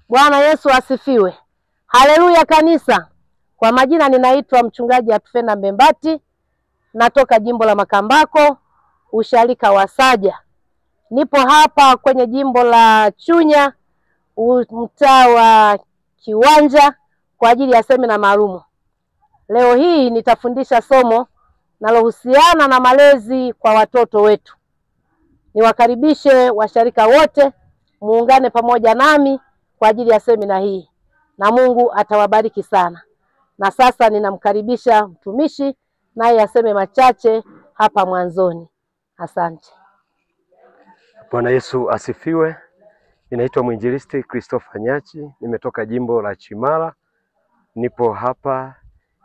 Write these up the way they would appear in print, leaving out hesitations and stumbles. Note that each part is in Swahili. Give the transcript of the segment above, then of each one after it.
Bwana Yesu asifiwe. Haleluya kanisa. Kwa majina ninaitwa mchungaji Atufena Mbembati. Natoka jimbo la Makambako, usharika wa Saja. Nipo hapa kwenye jimbo la Chunya, mtaa wa Kiwanja kwa ajili ya semina maalum. Leo hii nitafundisha somo linalohusiana na malezi kwa watoto wetu. Niwakaribishe washarika wote muungane pamoja nami kwa ajili ya semina hii. Na Mungu atawabariki sana. Na sasa ninamkaribisha mtumishi naye aseme machache hapa mwanzoni. Asante. Bwana Yesu asifiwe. Ninaitwa Mwinjilisti Christopher Nyachi, nimetoka jimbo la Chimala. Nipo hapa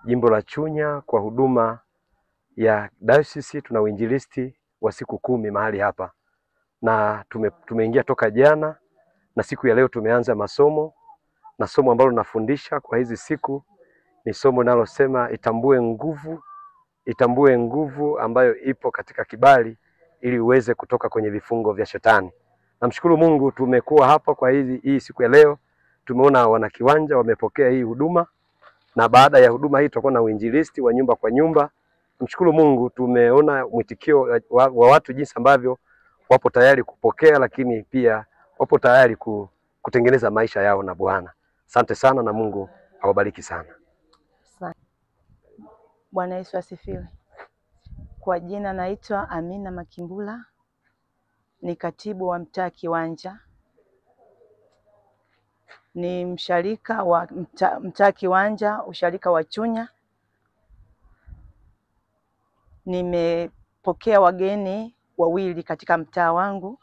jimbo la Chunya kwa huduma ya diocese. Tuna uinjilisti wa siku 10 mahali hapa. Na tumeingia toka jana na siku ya leo tumeanza masomo, na somo ambalo nafundisha kwa hizi siku ni somo linalosema itambue nguvu ambayo ipo katika kibali ili uweze kutoka kwenye vifungo vya shetani. Namshukuru Mungu tumekuwa hapa kwa hii siku ya leo. Tumeona wana Kiwanja wamepokea hii huduma, na baada ya huduma hii tutakuwa na uinjilisti wa nyumba kwa nyumba. Namshukuru Mungu tumeona mwitikio wa watu jinsi ambavyo wapo tayari kupokea, lakini pia wapo tayari kutengeneza maisha yao na Bwana. Asante sana na Mungu awabariki sana. Bwana Yesu asifiwe. Kwa jina naitwa Amina Makimbula, ni katibu wa mtaa Kiwanja. Ni msharika wa mtaa Kiwanja, usharika wa Chunya. Nimepokea wageni wawili katika mtaa wangu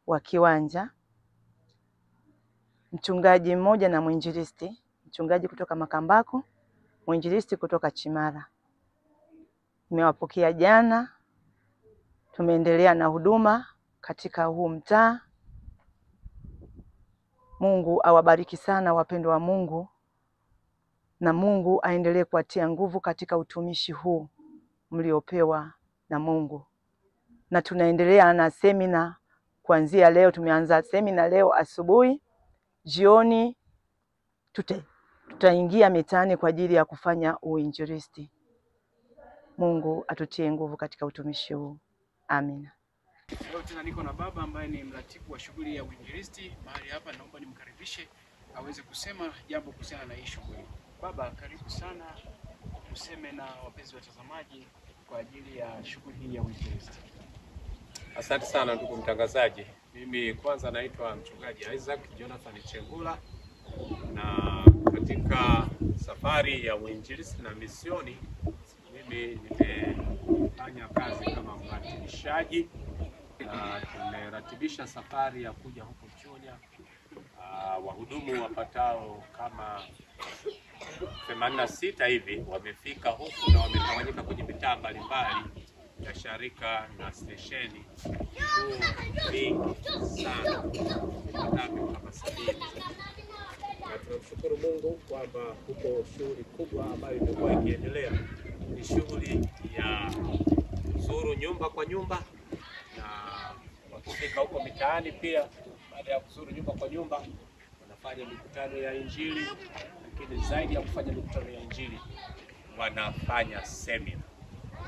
wa Kiwanja. Mchungaji mmoja na mwinjilisti, mchungaji kutoka Makambako, mwinjilisti kutoka Chimala. Nimewapokea jana, tumeendelea na huduma katika huu mtaa. Mungu awabariki sana wapendwa wa Mungu, na Mungu aendelee kuwatia nguvu katika utumishi huu mliopewa na Mungu. Na tunaendelea na semina kuanzia leo. Tumeanza semina leo asubuhi, jioni tutaingia mitaani kwa ajili ya kufanya uinjilisti. Mungu atutie nguvu katika utumishi huu. Amina. Leo tena niko na baba ambaye ni mratibu wa shughuli ya uinjilisti mahali hapa. Naomba nimkaribishe aweze kusema jambo kuhusiana na hii shughuli. Baba, karibu sana, useme na wapenzi watazamaji kwa ajili ya shughuli hii ya uinjilisti. Asante sana ndugu mtangazaji. Mimi kwanza naitwa mchungaji Isaac Jonathan Chengula, na katika safari ya uinjilisti na misioni mimi nimefanya kazi kama mratimishaji, na tumeratibisha safari ya kuja huko Chunya. Wahudumu wapatao kama 86 hivi wamefika huku na wametawanyika kwenye mitaa mbalimbali ya sharika na stesheni. Vingi sana kama 70. Na tunamshukuru Mungu kwamba huko shughuli kubwa ambayo imekuwa ikiendelea ni shughuli ya kuzuru nyumba kwa nyumba, na wakifika huko mitaani pia baada ya kuzuru nyumba kwa nyumba wanafanya mikutano ya Injili, lakini zaidi ya kufanya mikutano ya Injili wanafanya semina.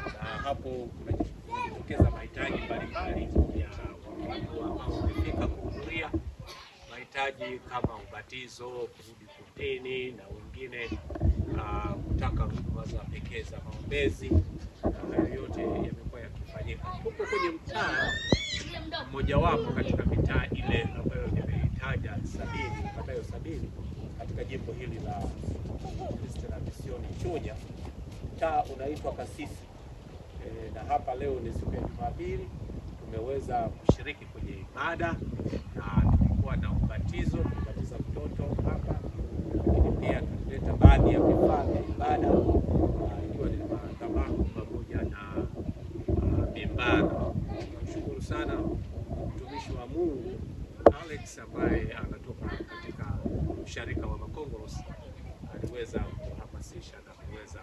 Na hapo kunajitokeza mahitaji mbalimbali ya watu ambao wamefika kuhudhuria, mahitaji kama ubatizo, kurudi kutini, na wengine kutaka huduma za pekee za maombezi. Hayo yote yamekuwa yakifanyika huko kwenye mtaa mmoja wapo katika mitaa ile ambayo nimeitaja 70 katika jimbo hili la Kristo na Misioni Chunya. Mtaa unaitwa Kasisi. Na hapa leo ni siku ya Jumapili, tumeweza kushiriki kwenye ibada na tulikuwa na ubatizo, kubatiza mtoto hapa, lakini pia tulileta baadhi ya vifaa vya ibada ikiwa ni madhabahu pamoja na mimbara. Tunashukuru sana mtumishi wa Mungu Alex ambaye anatoka katika usharika wa Makongoros, aliweza kuhamasisha na kuweza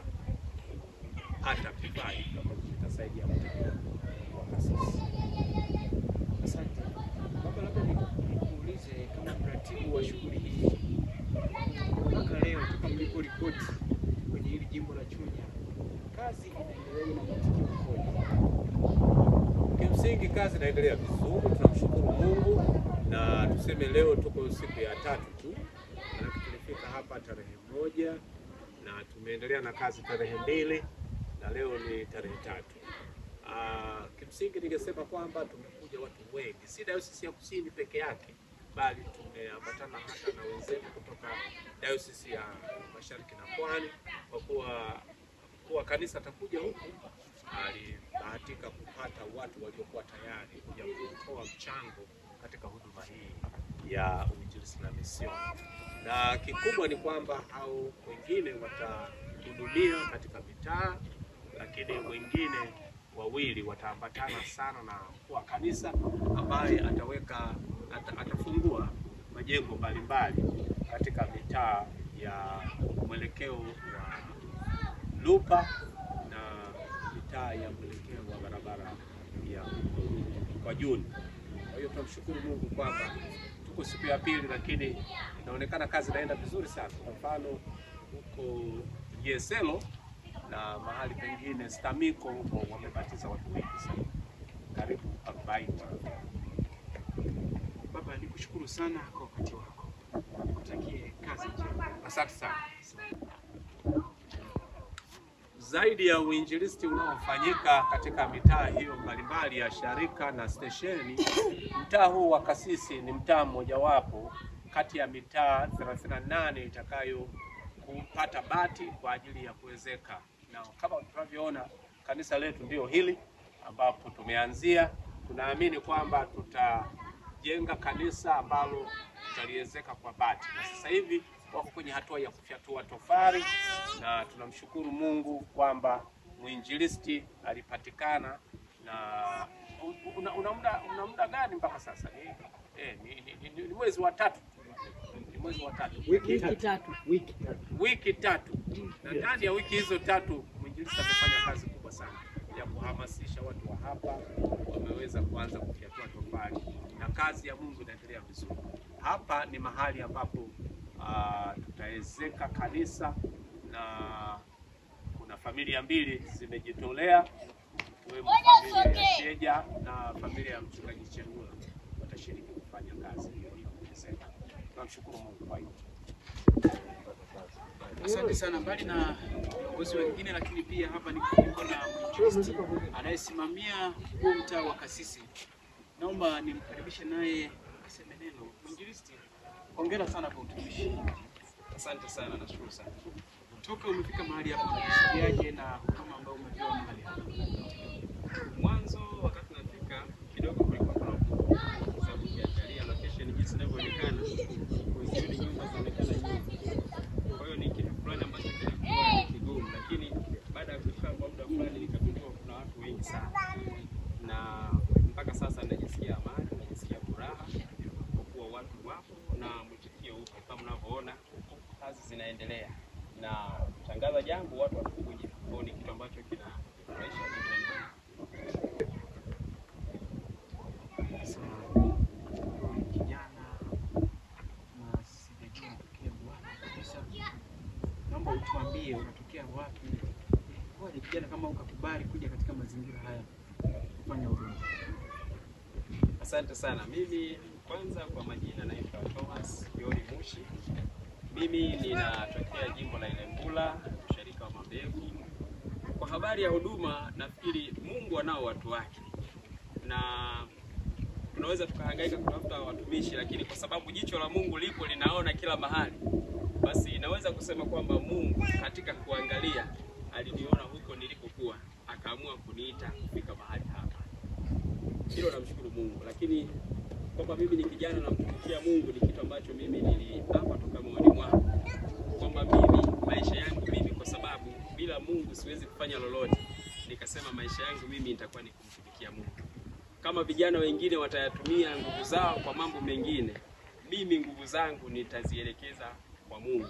hata kifai kama itasaidia kwa Kasisi. Asante. Baba, labda nikuulize nikuulize kama mratibu wa shughuli hii, mpaka leo toka mlipo ripoti kwenye hili jimbo la Chunya, kazi inaendelea na mwitikio ukoje? Kimsingi kazi inaendelea vizuri, tunamshukuru Mungu, na tuseme leo tuko siku ya 3 tu. Na tulifika hapa tarehe 1 na tumeendelea na kazi tarehe 2 na leo ni tarehe 3. Kimsingi ningesema kwamba tumekuja watu wengi, si Dayosisi ya Kusini peke yake, bali tumeambatana hata na wenzetu kutoka Dayosisi ya Mashariki na Pwani, kwa kuwa kanisa atakuja huku. Alibahatika kupata watu waliokuwa tayari kuja kutoa mchango katika huduma hii ya uinjilisti na mission. Na kikubwa ni kwamba hao wengine watahudumia katika mitaa, lakini wengine wawili wataambatana sana na mkuu wa kanisa ambaye atafungua majengo mbalimbali katika mitaa ya mwelekeo wa Lupa na mitaa ya mwelekeo wa barabara ya kwa Juni. Kwa hiyo tunamshukuru Mungu kwamba tuko siku ya 2, lakini inaonekana kazi inaenda vizuri sana. Kwa mfano huko Yeselo na mahali pengine Stamiko huko wamebatiza watu wengi sana, karibu 40. Baba, nikushukuru sana kwa wakati wako. Nikutakie kazi njema. Asante sana. Zaidi ya uinjilisti unaofanyika katika mitaa hiyo mbalimbali ya sharika na stesheni, mtaa huu wa Kasisi ni mtaa mmojawapo kati ya mitaa 38 itakayo kupata bati kwa ajili ya kuwezeka. Na kama tunavyoona kanisa letu ndio hili ambapo tumeanzia. Tunaamini kwamba tutajenga kanisa ambalo tutaliwezeka kwa bati. Na sasa hivi wako kwenye hatua ya kufyatua tofali, na tunamshukuru Mungu kwamba mwinjilisti alipatikana. Na una muda gani mpaka sasa? Ni mwezi wa 3. Ni mwezi wa 3. Wiki tatu. Na ndani ya wiki hizo 3 mwinjilisti amefanya kazi kubwa sana ya kuhamasisha watu wa hapa, wameweza kuanza kufyatua tofali na kazi ya Mungu inaendelea vizuri. Hapa ni mahali ambapo tutawezeka kanisa, na kuna familia 2 zimejitolea, ikiwemo familia ya Sheja na familia ya mchungaji Chengula watashiriki kufanya kazi hiyo kuwezeka. Tunamshukuru Mungu kwa hiyo. Asante sana. Mbali na viongozi wengine, lakini pia hapa niko na mwinjilisti anayesimamia huu mtaa wa Kasisi. Naomba nimkaribishe naye aseme neno. Mwinjilisti, hongera sana kwa utumishi. Asante sana, nashukuru sana. Toka umefika mahali hapa, unajisikiaje na huduma ambayo umepewa mahali hapa? Mwanzo wakati nafika kidogo kulikuwa kuna kwa sababu ukiangalia location jinsi inavyoonekana, usione nyumba zinaonekana nyingi. Kwa hiyo ni kitu fulani ambacho kilikuwa ni kigumu, lakini baada ya kukaa kwa muda fulani nikagundua kuna watu wengi sana. Na mpaka sasa najisikia amani, najisikia furaha kwa kuwa watu wapo na mwitikio upo. Kama mnavyoona kazi zinaendelea, na tangaza jambo watu watakuja. Kwa ni kitu ambacho kinafurahisha kijana na sijajua unatokea wapi kabisa. Naomba utuambie unatokea wapi, kwa ni kijana kama ukakubali kuja katika mazingira haya kufanya huduma. Asante sana. Mimi kwanza kwa majina naitwa Thomas Yori Mushi. Mimi ninatokea jimbo la Ilembula, usharika wa Mabegu. Kwa habari ya huduma, nafikiri Mungu anao watu wake, na tunaweza tukahangaika kutafuta watumishi, lakini kwa sababu jicho la Mungu lipo linaona kila mahali, basi inaweza kusema kwamba Mungu katika kuangalia aliniona huko nilikokuwa, akaamua kuniita kufika mahali hapa. Hilo namshukuru Mungu. Lakini kwamba mimi ni kijana na mtumikia Mungu ni kitu ambacho mimi niliapa toka moyoni mwangu, kwamba mimi maisha yangu mimi, kwa sababu bila Mungu siwezi kufanya lolote, nikasema maisha yangu mimi nitakuwa ni kumtumikia Mungu. Kama vijana wengine watayatumia nguvu zao kwa mambo mengine, mimi nguvu zangu nitazielekeza kwa Mungu.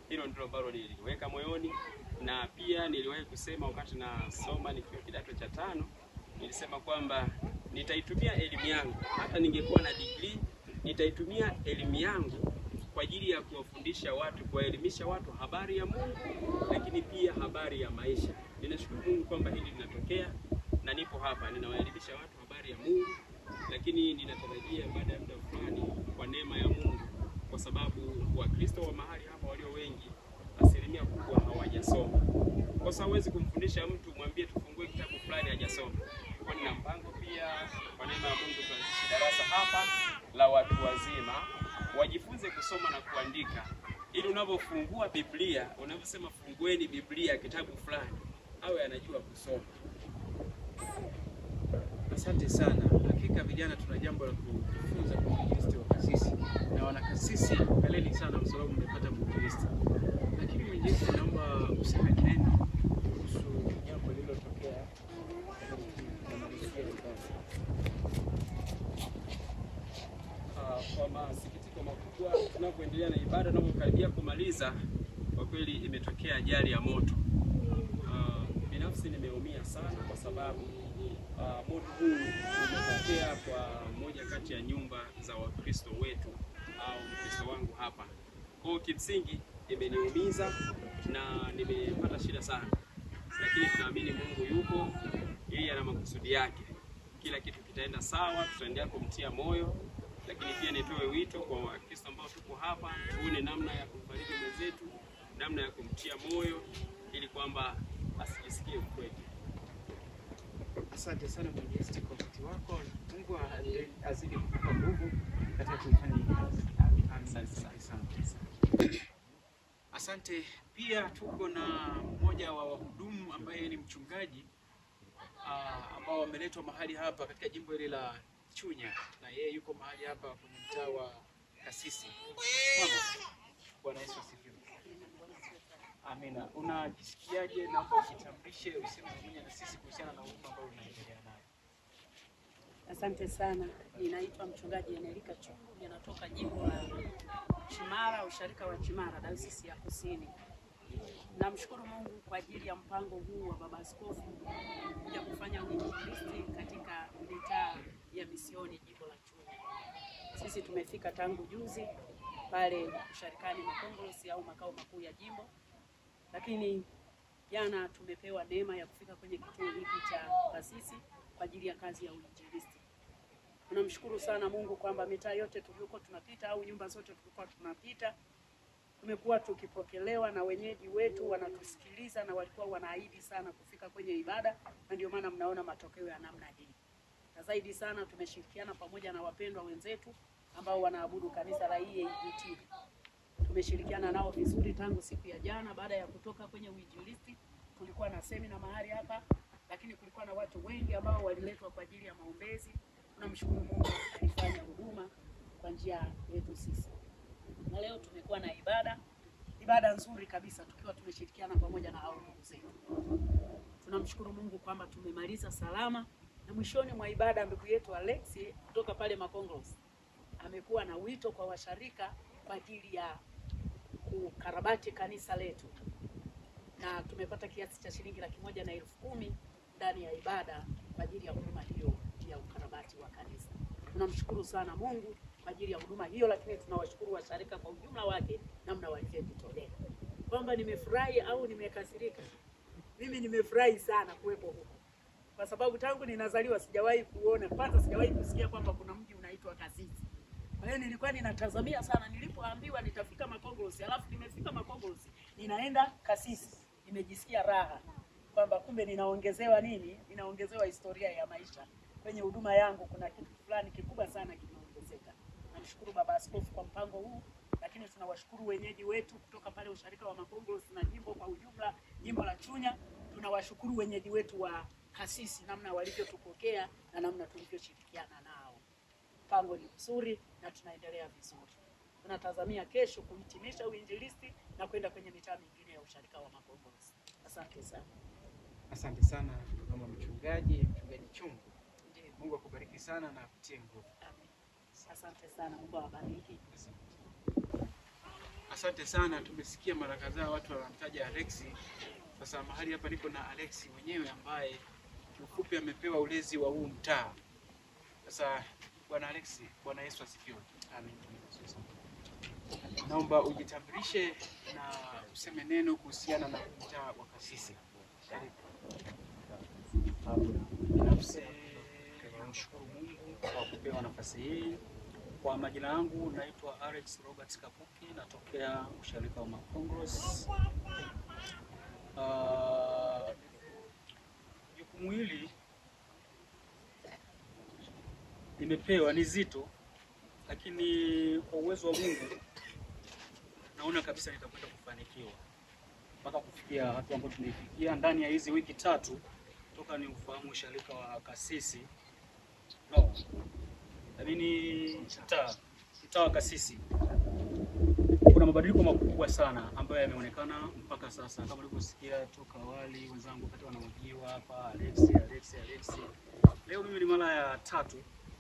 Hilo ndilo ambalo niliweka moyoni. Na pia niliwahi kusema wakati nasoma nikiwa kidato cha 5, nilisema kwamba nitaitumia elimu yangu, hata ningekuwa na degree nitaitumia elimu yangu kwa ajili ya kuwafundisha watu, kuwaelimisha watu habari ya Mungu, lakini pia habari ya maisha. Ninashukuru Mungu kwamba hili linatokea na nipo hapa ninawaelimisha watu habari ya Mungu, lakini ninatarajia baada ya muda fulani kwa neema ya Mungu, kwa sababu Wakristo wa mahali hapa walio wengi asilimia kubwa hawajasoma. Kwa sababu huwezi kumfundisha mtu mwambie tufungue kitabu fulani hajasoma. Kwa nina mpango pia kwa neema ya Mungu tuanzishe darasa hapa la watu wazima wajifunze kusoma na kuandika, ili unapofungua Biblia, unaposema fungueni Biblia kitabu fulani, awe anajua kusoma. Asante sana. Hakika vijana tuna jambo la kujifunza kwa mwinjilisti wa Kasisi, na wanakasisi kaleni sana kwa sababu mmepata mwinjilisti. Lakini mwinjilisti, naomba useme neno kuhusu jambo lililotokea kwa masikitiko makubwa. Tunapoendelea na ibada, tunapokaribia kumaliza, kwa kweli imetokea ajali ya moto. Binafsi nimeumia sana kwa sababu moto huu umetokea kwa moja kati ya nyumba za Wakristo wetu au Mkristo wangu hapa. Kwa kimsingi imeniumiza na nimepata shida sana, lakini tunaamini Mungu yupo, yeye ana makusudi yake. Kila kitu kitaenda sawa, tutaendelea kumtia moyo, lakini pia nitoe wito kwa Wakristo ambao tuko hapa, tuone namna ya kumfariji mwenzetu, namna ya kumtia moyo ili kwamba asijisikie upweke. Asante sana mwinjilisti kwa wakati wako. Mungu azidi kukupa nguvu katika kufanya kazi. Asante sana. Asante. Pia tuko na mmoja wa wahudumu ambaye ni mchungaji ambao wameletwa mahali hapa katika jimbo hili la Chunya, na yeye yuko mahali hapa kwenye mtaa wa Kasisi. Mama, Bwana Yesu asifiwe. Amina. Unajisikiaje? Naomba ujitambulishe, useme pamoja na sisi kuhusiana na huduma ambayo unaendelea nayo. Asante sana. Ninaitwa mchungaji Enelika Chungu, ninatoka jimbo la Chimara, usharika wa Chimara, Dayosisi ya Kusini. Namshukuru Mungu kwa ajili ya mpango huu wa Baba Askofu kuja kufanya uinjilisti katika mitaa ya misioni jimbo la Chunya. Sisi tumefika tangu juzi pale usharikani Makongolosi au makao makuu ya jimbo, lakini jana tumepewa neema ya kufika kwenye kituo hiki cha Kasisi kwa ajili ya kazi ya uinjilisti. Tunamshukuru sana Mungu kwamba mitaa yote tuliokuwa tunapita au nyumba zote tulikuwa tunapita tumekuwa tukipokelewa na wenyeji wetu, wanatusikiliza na walikuwa wanaahidi sana kufika kwenye ibada, na ndio maana mnaona matokeo ya namna hii. Na zaidi sana tumeshirikiana pamoja na wapendwa wenzetu ambao wanaabudu kanisa la EAGT. Tumeshirikiana nao vizuri tangu siku ya jana. Baada ya kutoka kwenye uinjilisti, tulikuwa na semina mahali hapa, lakini kulikuwa na watu wengi ambao waliletwa kwa ajili ya maombezi. Tunamshukuru Mungu alifanya huduma kwa njia yetu sisi. Na leo tumekuwa na ibada nzuri kabisa tukiwa tumeshirikiana pamoja na hao ndugu zetu. Tunamshukuru Mungu kwamba tumemaliza salama, na mwishoni mwa ibada ndugu yetu Alexi kutoka pale Makongolosi amekuwa na wito kwa washarika kwa ajili ya kukarabati kanisa letu, na tumepata kiasi cha shilingi 110,000 ndani ya ibada kwa ajili ya huduma hiyo ya ukarabati wa kanisa. Tunamshukuru sana Mungu kwa ajili ya huduma hiyo, lakini tunawashukuru washarika kwa ujumla wake namna walivyojitolea. Kwamba nimefurahi au nimekasirika, mimi nimefurahi sana kuwepo huko, kwa sababu tangu ninazaliwa sijawahi kuona, kwanza sijawahi kusikia kwamba kuna mji unaitwa Kasisi. Kwa hiyo nilikuwa ninatazamia sana, nilipoambiwa nitafika Makongolosi, alafu nimefika Makongolosi ninaenda Kasisi, nimejisikia raha kwamba kumbe ninaongezewa nini? Ninaongezewa historia ya maisha. Kwenye huduma yangu kuna kitu fulani kikubwa sana kimeongezeka. Namshukuru Baba Askofu kwa mpango huu, lakini tunawashukuru wenyeji wetu kutoka pale usharika wa Makongolosi na jimbo kwa ujumla, jimbo la Chunya. Tunawashukuru wenyeji wetu wa Kasisi namna walivyotupokea na namna tulivyoshirikiana nao. Mpango ni mzuri na tunaendelea vizuri. Tunatazamia kesho kuhitimisha uinjilisti na kwenda kwenye mitaa mingine ya usharika wa Makongolosi. Asante sana. Asante sana mama mchungaji Chungu. Ndiyo. Mungu akubariki sana na akutie nguvu. Amen. Asante sana, Mungu awabariki. Asante sana. Tumesikia mara kadhaa watu wanamtaja Alexi. Sasa mahali hapa niko na Alexi mwenyewe ambaye kiufupi amepewa ulezi wa huu mtaa. Sasa Bwana Alexi, Bwana Yesu asifiwe. Amen. Naomba ujitambulishe na useme neno kuhusiana na mtaa wa Kasisi. Karibu. Binafsi namshukuru Mungu kwa kupewa nafasi hii. Kwa majina yangu naitwa Alex Robert Kapuki, natokea usharika wa Makongros. Jukumu hili nimepewa ni zito, lakini kwa uwezo wa Mungu naona kabisa nitakwenda kufanikiwa mpaka kufikia hatua ambayo tumefikia ndani ya hizi wiki 3 toka ni ufahamu usharika wa Kasisi. Mtaa wa Kasisi kuna mabadiliko makubwa sana ambayo yameonekana mpaka sasa, kama ulivyosikia toka awali wenzangu wakati wanahojiwa hapa, Alex. Leo mimi ni mara ya 3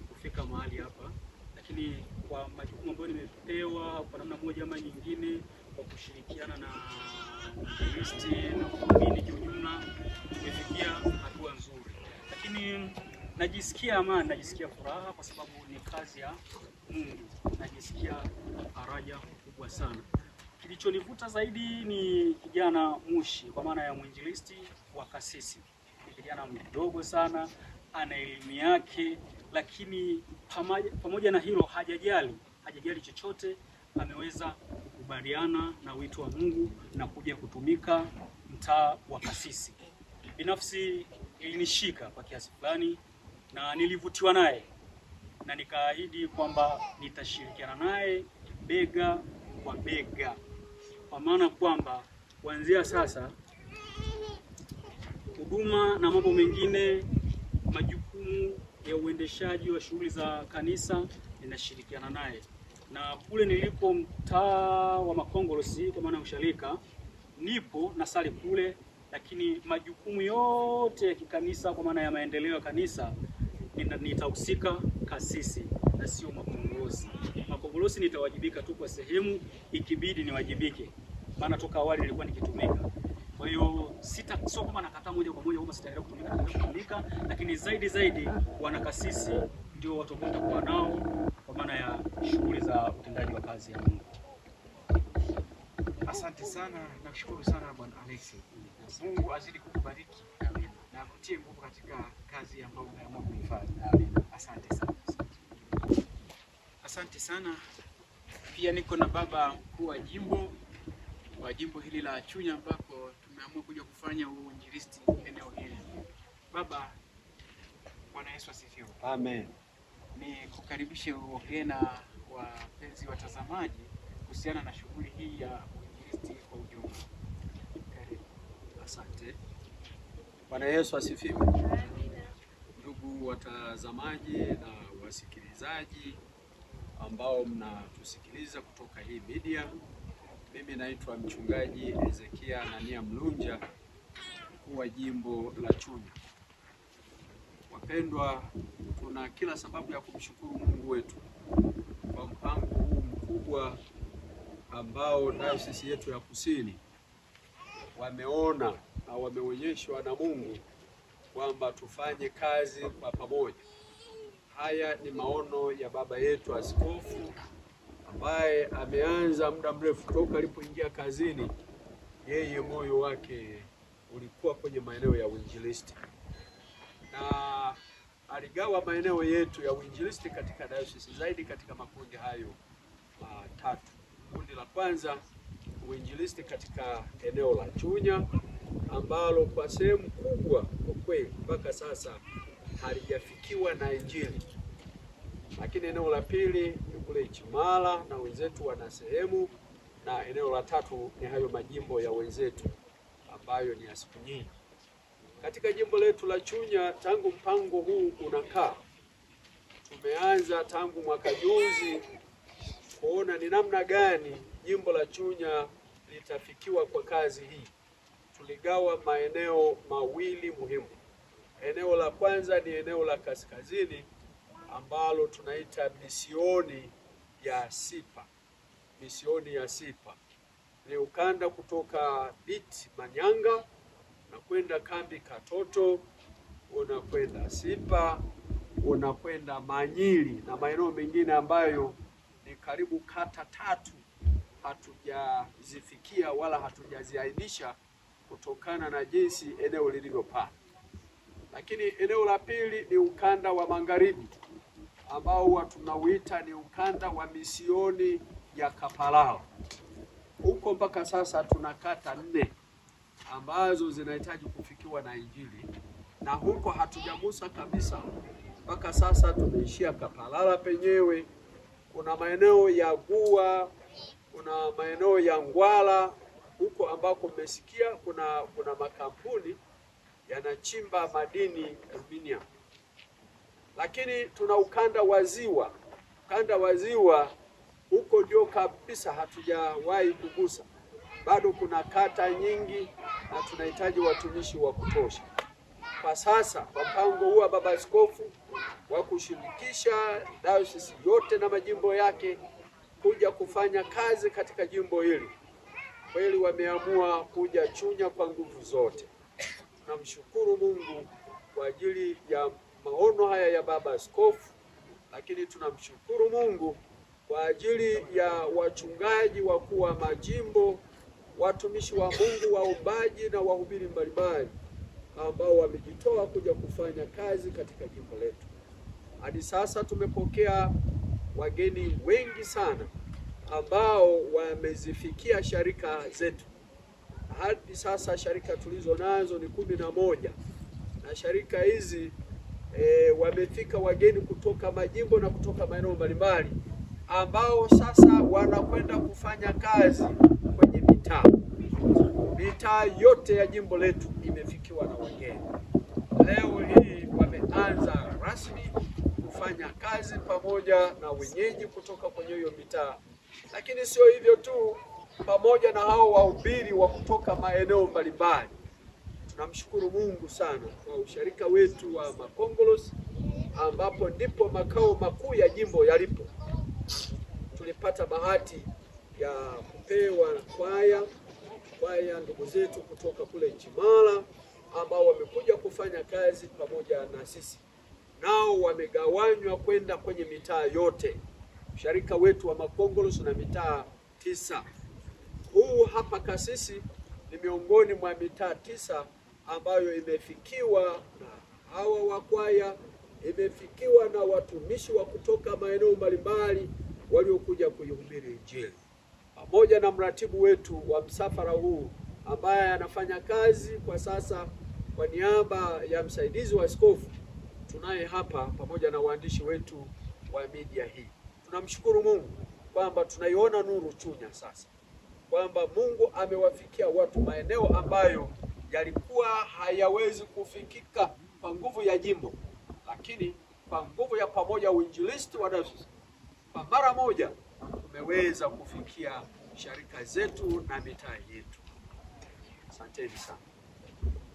kufika mahali hapa, lakini kwa majukumu ambayo nimepewa kwa namna moja ama nyingine, kwa kushirikiana na Kristi na kuamini kwa ujumla, tumefikia hatua nzuri. Lakini najisikia amani, najisikia furaha kwa sababu ni kazi ya Mungu. Najisikia faraja kubwa sana. Kilichonivuta zaidi ni kijana Mushi, kwa maana ya mwinjilisti wa Kasisi. Ni kijana mdogo sana, ana elimu yake, lakini pamoja na hilo hajajali chochote. Ameweza kukubaliana na wito wa Mungu na kuja kutumika mtaa wa Kasisi. Binafsi ilinishika kwa kiasi fulani na nilivutiwa naye, na nikaahidi kwamba nitashirikiana naye bega kwa bega, kwa maana kwamba kuanzia sasa huduma na mambo mengine, majukumu ya uendeshaji wa shughuli za kanisa ninashirikiana naye. Na kule nilipo mtaa wa Makongorosi, kwa maana usharika, nipo na sali kule, lakini majukumu yote ya kikanisa kwa maana ya maendeleo ya kanisa nitahusika Kasisi na sio Makongorosi. Makongorosi nitawajibika tu kwa sehemu ikibidi niwajibike, maana toka awali nilikuwa nikitumika. Kwa hiyo sio kama nakataa moja kwa moja kwamba sitaendelea kutumika, lakini zaidi wana Kasisi ndio watu ambao tutakuwa nao kwa maana ya shughuli za utendaji wa kazi ya Mungu. Asante sana, nakushukuru sana Bwana Alex. Mungu azidi kukubariki na kutie nguvu katika kazi ambayo umeamua kuifanya. Asante sana. Asante sana. Pia niko na baba mkuu wa jimbo hili la Chunya, ambapo tumeamua kuja kufanya uinjilisti eneo hili. Baba, Bwana Yesu asifiwe. Amen. Ni kukaribishe uongee na wapenzi watazamaji kuhusiana na shughuli hii ya uinjilisti kwa ujumla. Karibu. Asante. Bwana Yesu asifiwe. Ndugu watazamaji na wasikilizaji ambao mnatusikiliza kutoka hii media, mimi naitwa mchungaji Ezekia Anania Mlunja, mkuu wa jimbo la Chunya. Wapendwa, tuna kila sababu ya kumshukuru Mungu wetu kwa mpango huu mkubwa ambao dayosisi yetu ya Kusini wameona na wameonyeshwa na Mungu kwamba tufanye kazi kwa pamoja. Haya ni maono ya baba yetu askofu ambaye ameanza muda mrefu toka alipoingia kazini. Yeye moyo wake ulikuwa kwenye maeneo ya uinjilisti, na aligawa maeneo yetu ya uinjilisti katika dayosisi zaidi katika makundi hayo 3. Kundi la kwanza, uinjilisti katika eneo la Chunya, ambalo kwa sehemu kubwa kwa kweli mpaka sasa halijafikiwa na Injili. Lakini eneo la pili ni kule Chimala na wenzetu wana sehemu, na eneo la 3 ni hayo majimbo ya wenzetu ambayo ni ya siku nyingi. Katika jimbo letu la Chunya, tangu mpango huu unakaa, tumeanza tangu mwaka juzi kuona ni namna gani jimbo la Chunya litafikiwa kwa kazi hii. Tuligawa maeneo mawili muhimu. Eneo la kwanza ni eneo la kaskazini ambalo tunaita misioni ya Sipa. Misioni ya Sipa ni ukanda kutoka Biti Manyanga na kwenda kambi Katoto, unakwenda Sipa, unakwenda Manyili na maeneo mengine ambayo ni karibu kata 3 hatujazifikia wala hatujaziainisha kutokana na jinsi eneo lilivyopana. Lakini eneo la pili ni ukanda wa magharibi ambao tunauita ni ukanda wa misioni ya Kapalala. Huko mpaka sasa tuna kata 4 ambazo zinahitaji kufikiwa na Injili, na huko hatujagusa kabisa. Mpaka sasa tumeishia Kapalala penyewe. Kuna maeneo ya Gua, kuna maeneo ya Ngwala huko ambako mmesikia kuna makampuni yanachimba madini aluminium. Lakini tuna ukanda wa Ziwa. Ukanda wa Ziwa huko ndio kabisa hatujawahi kugusa. Bado kuna kata nyingi na tunahitaji watumishi wa kutosha. Kwa sasa kwa mpango huu wa Baba Askofu wa kushirikisha dayosisi yote na majimbo yake kuja kufanya kazi katika jimbo hili, kweli wameamua kuja Chunya kwa nguvu zote. Tunamshukuru Mungu kwa ajili ya maono haya ya Baba Askofu, lakini tunamshukuru Mungu kwa ajili ya wachungaji wakuu wa majimbo, watumishi wa Mungu, waombaji na wahubiri mbalimbali ambao wamejitoa kuja kufanya kazi katika jimbo letu. Hadi sasa tumepokea wageni wengi sana ambao wamezifikia sharika zetu. Hadi sasa sharika tulizo nazo ni 11, na sharika hizi wamefika wageni kutoka majimbo na kutoka maeneo mbalimbali ambao sasa wanakwenda kufanya kazi kwenye mitaa. Mitaa yote ya jimbo letu imefikiwa na wageni. Leo hii wameanza rasmi kufanya kazi pamoja na wenyeji kutoka kwenye hiyo mitaa. Lakini sio hivyo tu, pamoja na hao wahubiri wa kutoka maeneo mbalimbali. Tunamshukuru Mungu sana kwa usharika wetu wa Makongolosi, ambapo ndipo makao makuu ya jimbo yalipo. Tulipata bahati ya kupewa kwaya ndugu zetu kutoka kule Chimala ambao wamekuja kufanya kazi pamoja na sisi. Nao wamegawanywa kwenda kwenye mitaa yote. Usharika wetu wa Makongolosi na mitaa 9. Huu hapa Kasisi ni miongoni mwa mitaa 9 ambayo imefikiwa na hawa wa kwaya, imefikiwa na watumishi wa kutoka maeneo mbalimbali waliokuja kuihubiri Injili. Pamoja na mratibu wetu wa msafara huu ambaye anafanya kazi kwa sasa kwa niaba ya msaidizi wa askofu, tunaye hapa pamoja na waandishi wetu wa media hii. Tunamshukuru Mungu kwamba tunaiona nuru Chunya sasa, kwamba Mungu amewafikia watu maeneo ambayo yalikuwa hayawezi kufikika kwa nguvu ya jimbo, lakini kwa nguvu ya pamoja uinjilisti wa dayosisi, kwa mara moja tumeweza kufikia sharika zetu na mitaa yetu. Asanteni sana.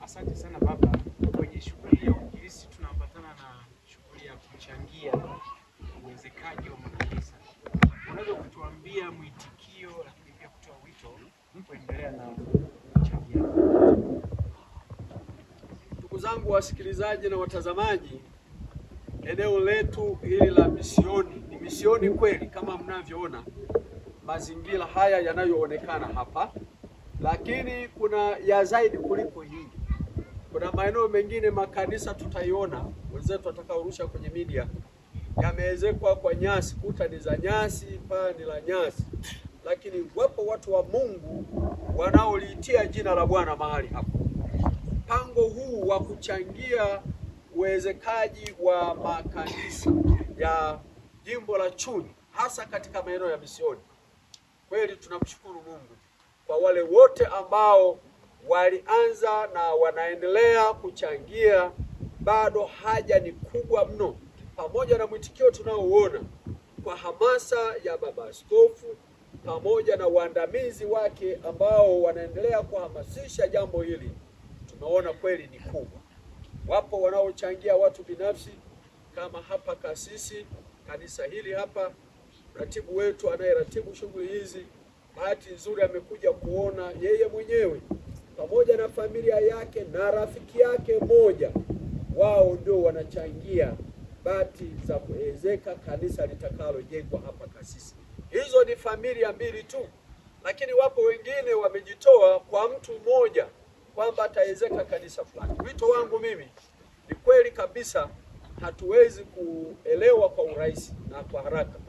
Asante sana baba. Kwenye shughuli ya uinjilisti tunaambatana na shughuli ya kuchangia uwezekaji wa makanisa. Unaweza kutuambia mwitikio, lakini pia kutoa wito kuendelea na kuchangia? Ndugu zangu wasikilizaji na watazamaji, eneo letu hili la misioni ni misioni kweli kama mnavyoona mazingira haya yanayoonekana hapa, lakini kuna ya zaidi kuliko hii. Kuna maeneo mengine makanisa tutaiona, wenzetu watakaorusha kwenye media, yameezekwa kwa nyasi, kuta ni za nyasi, paa ni la nyasi, lakini wapo watu wa Mungu wanaoliitia jina la Bwana mahali hapo. Mpango huu wa kuchangia uwezekaji wa makanisa ya jimbo la Chunya hasa katika maeneo ya misioni, kweli tunamshukuru Mungu kwa wale wote ambao walianza na wanaendelea kuchangia. Bado haja ni kubwa mno, pamoja na mwitikio tunaoona kwa hamasa ya Baba Askofu pamoja na waandamizi wake ambao wanaendelea kuhamasisha jambo hili. Tunaona kweli ni kubwa. Wapo wanaochangia watu binafsi kama hapa Kasisi, kanisa hili hapa, ratibu wetu anayeratibu shughuli hizi, bahati nzuri amekuja kuona yeye mwenyewe pamoja na familia yake na rafiki yake moja, wao ndio wanachangia bati za kuezeka kanisa litakalojengwa hapa Kasisi. Hizo ni familia mbili tu, lakini wapo wengine wamejitoa kwa mtu mmoja kwamba atawezeka kanisa fulani. Wito wangu mimi ni kweli kabisa, hatuwezi kuelewa kwa urahisi na kwa haraka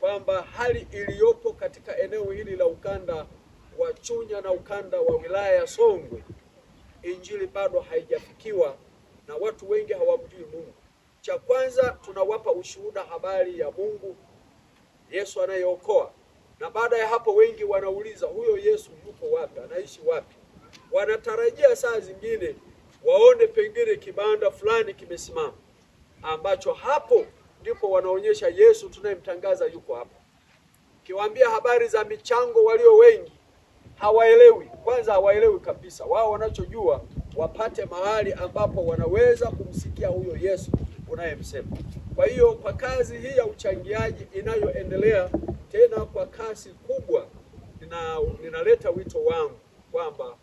kwamba hali iliyopo katika eneo hili la ukanda wa Chunya na ukanda wa wilaya ya Songwe, injili bado haijafikiwa na watu wengi hawamjui Mungu. Cha kwanza, tunawapa ushuhuda habari ya Mungu, Yesu anayeokoa, na baada ya hapo wengi wanauliza huyo Yesu yuko wapi, anaishi wapi? Wanatarajia saa zingine waone pengine kibanda fulani kimesimama, ambacho hapo ndipo wanaonyesha Yesu tunayemtangaza yuko hapa. Kiwaambia habari za michango, walio wengi hawaelewi. Kwanza hawaelewi kabisa. Wao wanachojua wapate mahali ambapo wanaweza kumsikia huyo Yesu unayemsema. Kwa hiyo kwa kazi hii ya uchangiaji inayoendelea tena kwa kasi kubwa, ninaleta wito wangu kwamba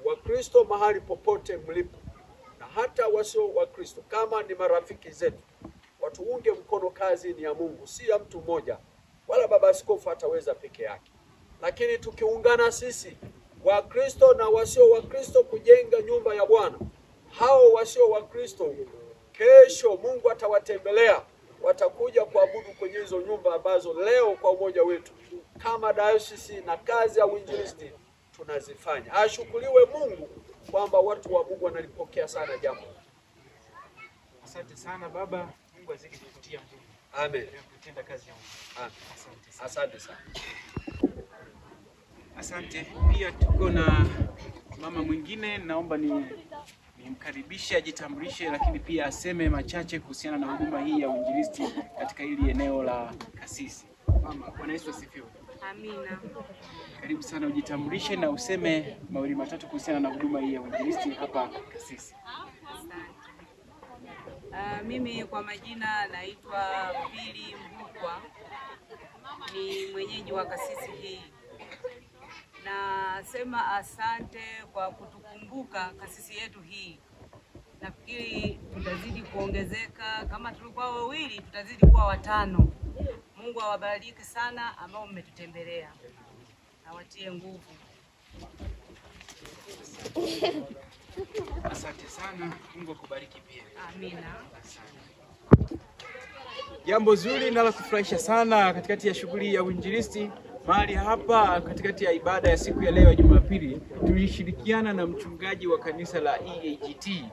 Wakristo mahali popote mlipo, na hata wasio Wakristo, kama ni marafiki zetu, watuunge mkono. Kazi ni ya Mungu, si ya mtu mmoja, wala baba askofu hataweza peke yake. Lakini tukiungana sisi Wakristo na wasio Wakristo kujenga nyumba ya Bwana, hao wasio Wakristo kesho Mungu atawatembelea, watakuja kuabudu kwenye hizo nyumba ambazo leo kwa umoja wetu kama dayosisi na kazi ya uinjilisti tunazifanya. Ashukuriwe Mungu kwamba watu wa Mungu wanalipokea sana jambo. Asante sana baba, Mungu azidi kukutia nguvu. Amen. Kutenda kazi ya Mungu. Amen. Asante sana. Asante. Pia tuko na mama mwingine, naomba nimkaribishe ajitambulishe, lakini pia aseme machache kuhusiana na huduma hii ya uinjilisti katika hili eneo la Kasisi. Mama, Bwana Yesu asifiwe. Amina. Karibu sana, ujitambulishe na useme mawili matatu kuhusiana na huduma hii ya uinjilisti hapa Kasisi. Mimi kwa majina naitwa Pili Mbukwa, ni mwenyeji wa Kasisi hii. Nasema asante kwa kutukumbuka Kasisi yetu hii. Nafikiri tutazidi kuongezeka, kama tulikuwa wawili tutazidi kuwa watano. Mungu awabariki sana ambao mmetutembelea. Awatie nguvu. Asante sana, Mungu akubariki pia. Amina. Jambo zuri na la kufurahisha sana katikati ya shughuli ya uinjilisti mahali hapa, katikati ya ibada ya siku ya leo ya Jumapili, tulishirikiana na mchungaji wa kanisa la EAGT.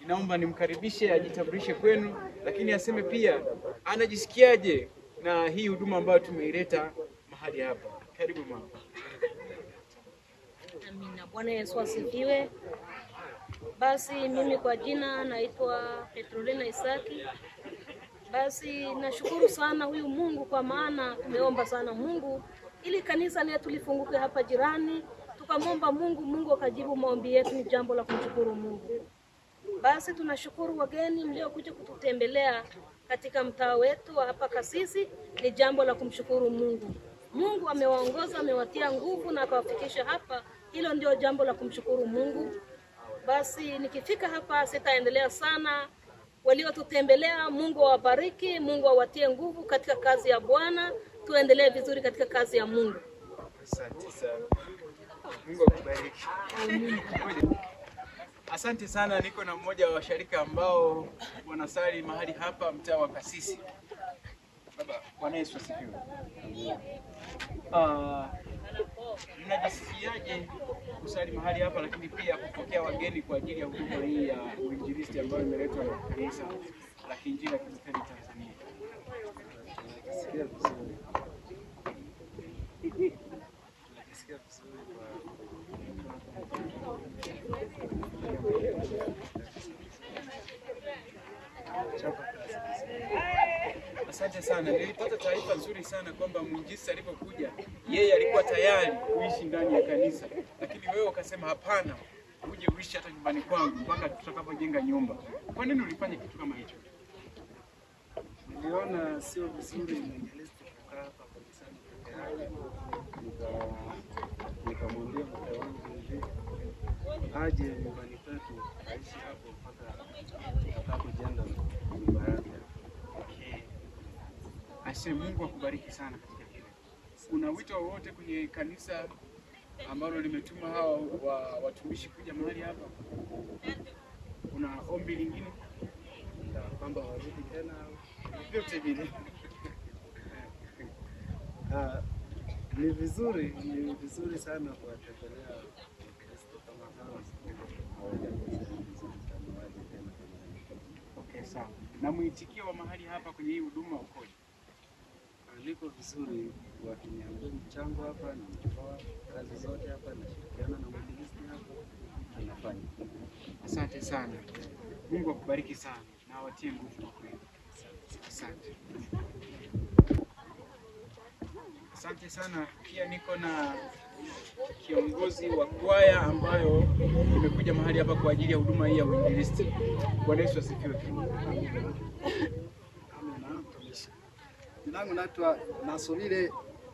Ninaomba nimkaribishe ajitambulishe kwenu, lakini aseme pia anajisikiaje na hii huduma ambayo tumeileta mahali hapa. Karibu mama. Amina. Bwana Yesu asifiwe. Basi mimi kwa jina naitwa Petrolina Isaki. Basi nashukuru sana huyu Mungu, kwa maana tumeomba sana Mungu ili kanisa letu lifunguke hapa jirani. Tukamwomba Mungu, Mungu akajibu maombi yetu, ni jambo la kumshukuru Mungu. Basi tunashukuru wageni mliokuja kututembelea katika mtaa wetu wa hapa Kasisi, ni jambo la kumshukuru Mungu. Mungu amewaongoza, amewatia nguvu na akawafikisha hapa. Hilo ndio jambo la kumshukuru Mungu. Basi nikifika hapa sitaendelea sana. Waliotutembelea, Mungu awabariki, Mungu awatie nguvu katika kazi ya Bwana. Tuendelee vizuri katika kazi ya Mungu. Asante sana. Mungu akubariki. Asante sana. Niko na mmoja wa washirika ambao wanasali mahali hapa mtaa wa Kasisi. Baba, Bwana Yesu asifiwe. Mnajisikiaje kusali mahali hapa, lakini pia kupokea wageni kwa ajili ya huduma hii ya uinjilisti ambayo imeletwa na kanisa la Kiinjili la Kilutheri Tanzania? Najisikia vizuri. Najisikia vizuri Asante sana. Nilipata taarifa nzuri sana kwamba mwinjilisti alipokuja yeye alikuwa tayari kuishi ndani ya kanisa, lakini wewe ukasema hapana, uje uishi hata nyumbani kwangu mpaka tutakapojenga nyumba. Kwa nini ulifanya kitu kama hicho? Niliona sio vizuri mwinjilisti kukaa hapa kanisani peke yake. Nikamwambia mke wangu hivi, aje nyumbani kwetu aishi hapo mpaka tutakapojenga nyumba yake. Asante. Mungu akubariki sana katika hilo. Kuna wito wowote kwenye kanisa ambalo limetuma hawa watumishi kuja mahali hapa? Kuna ombi lingine kwamba warudi tena vyote vile? Ni vizuri sana kuwatembelea Wakristo kama hawa. Okay, sawa. Na mwitikio wa mahali hapa kwenye hii huduma ukoje? Liko vizuri, wakiniambia mchango hapa na mtoa kazi zote hapa na shirikiana na mwinjilisti hapa tunafanya. Asante sana. Mungu akubariki sana na watie nguvu kwa kweli. Asante. Asante sana. Pia niko na kiongozi wa kwaya ambayo imekuja mahali hapa kwa ajili ya huduma hii ya uinjilisti. Bwana Yesu asifiwe. Jina langu naitwa Nasolile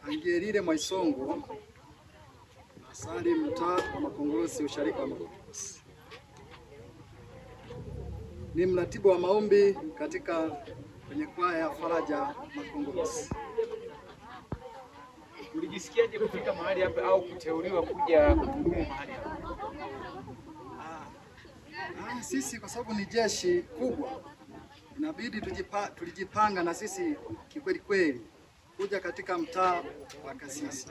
Angelile Mwaisongo, nasali mtaa wa Makongorosi, usharika wa Makongorosi. Ni mratibu wa maombi katika kwenye kwaya ya Faraja Makongorosi. Ulijisikiaje kufika mahali hapa au kuteuliwa kuja kuhudumu mahali hapa? Sisi kwa sababu ni jeshi kubwa, inabidi tulijipanga na sisi kikweli kweli kuja katika mtaa wa Kasisi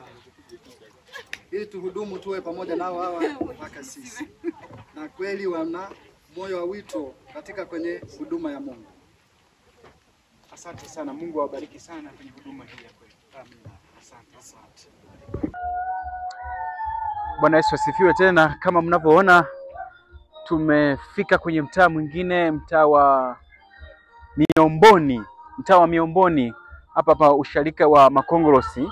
ili tuhudumu, tuwe pamoja nao hawa wa Kasisi, na kweli wana moyo wa wito katika kwenye huduma ya Mungu. Asante sana. Mungu awabariki sana kwenye huduma hii ya kweli. Amina. Asante. Bwana Yesu asifiwe tena. Kama mnavyoona tumefika kwenye mtaa mwingine, mtaa wa Miomboni hapa usharika wa Makongorosi,